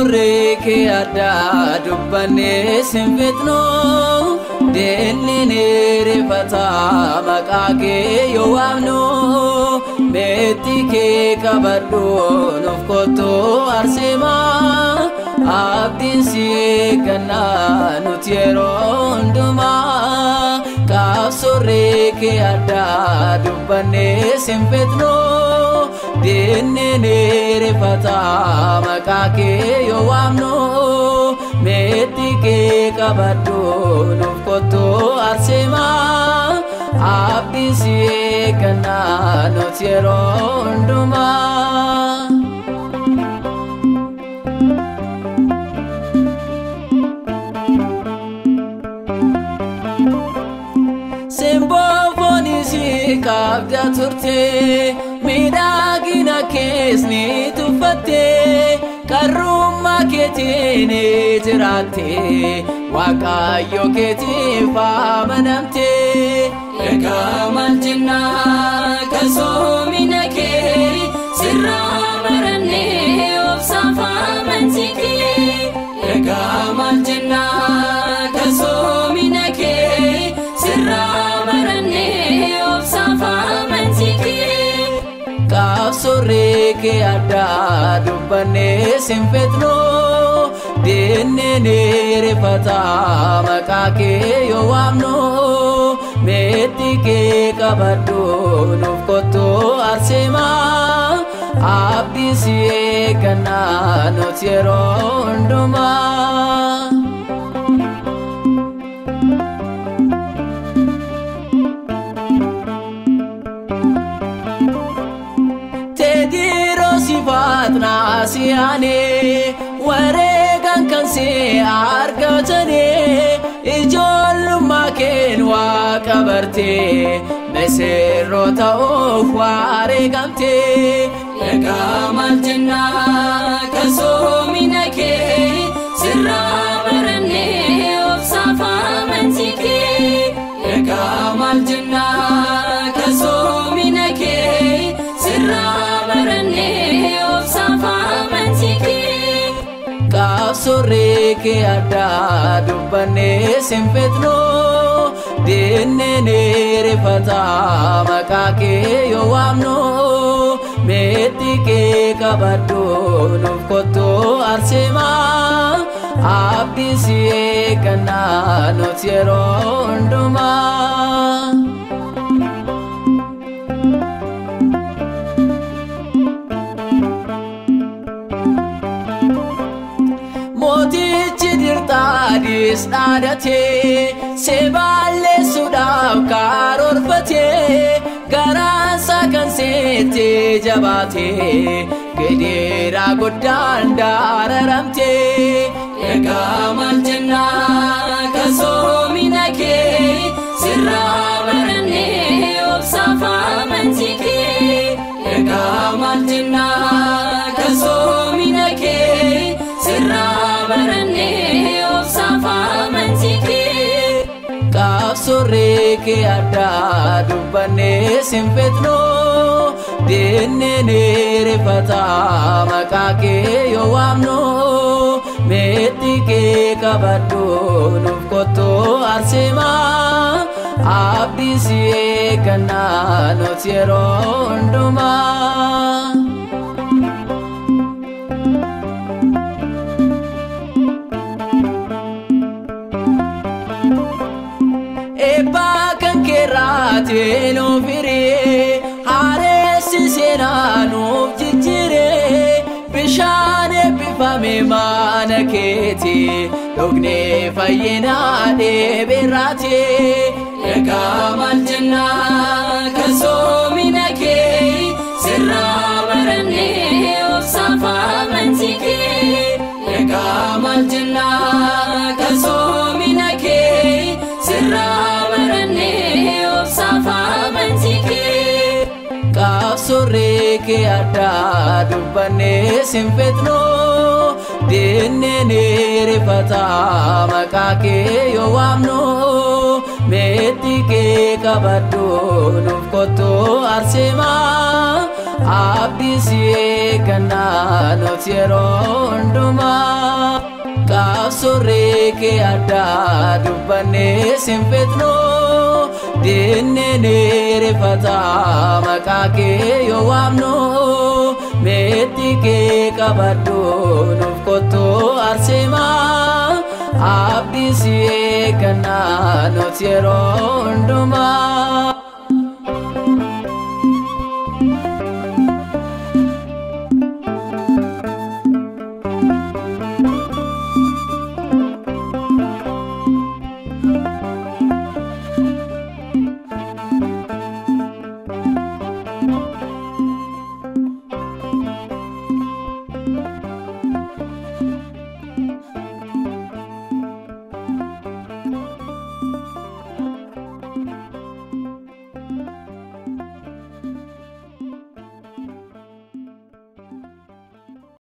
surree kee addaa dubbannee sinfitnu deennee rifataa maqaa kee yoo waamnu meetti kee qabadhu nuuf kottu arsimaa abdiin si eeggannaa nuti yeroo hundumaa kaaf surree kee addaa dubbannee sinfitnu deennee rifataa maqaa kee yoo waamnu meetti kee qabadhu nuuf kottu arsimaa abdiin si eeggannaa nuti yeroo hundumaa. Simbofonisi kabja turte midagina kesni tufate karuma ketine jirate waqayyo ketifa manamte ega manjina kasomina ke sirra marane ofsafa manziki ega manjina kasomina ke sirra marane ofsafa manziki kaaf surree kee addaa dubbannee sinfitnu deennee rifataa maqaa kee yoo waamnu meetti kee qabadhu nuuf kottu arsimaa abdiin si eeggannaa nuti yeroo hundumaa. Sifatna siane waregan kan se argatane ijollumma keen waaqabarte meserrota of waregamte ega maltinna kasomina kee sirra marane ofsafa manziki ega maltinna kasomina kee sirra marane ofsafa manziki kaaf surree kee addaa dubbannee sinfitnu deennee rifataa maqaa kee yoo waamnu meetti kee qabadhu nuuf kottu arsimaa abdiin si eeggannaa nuti yeroo hundumaa. Mootichi dirtaadhis dhaadhatee seeballeessuudhaaf karoorfatee garaansaa kan seettee jabaatee gedeeraa guddaan daararamtee egaa maal jennaa kasoomina kee sirra marannee obsafa manziki egaa maal jennaa kasoomina kee sirra marannee obsafa manziki kaaf surree kee addaa dubbannee sinfitnu deennee rifataa maqaa kee yoo waamnu meetti kee qabadhu nuuf kottu arsimaa abdiin si eeggannaa nuti yeroo hundumaa. Kerate no fire hare sisena no jijire bishane bifame manaketi dogne fayena de berate ega maljanna kasomina ke sirra marane obsafa manziki ega maljanna kasomina ke sirra obsafa manziki kaaf surree kee addaa dubbannee sinfitnu deennee rifataa maqaa kee yoo waamnu meetti kee qabadhu nuuf kottu arsimaa abdii si eeggannaa nuti yeroo hundumaa qabsooree kee addaa dubbannee sin fedhnu dinnee rifataa maqaa kee yoo waamnu meetti kee qabadhu nuuf kottu arseemaa abdii si eeggannaa nuti yeroo hundumaa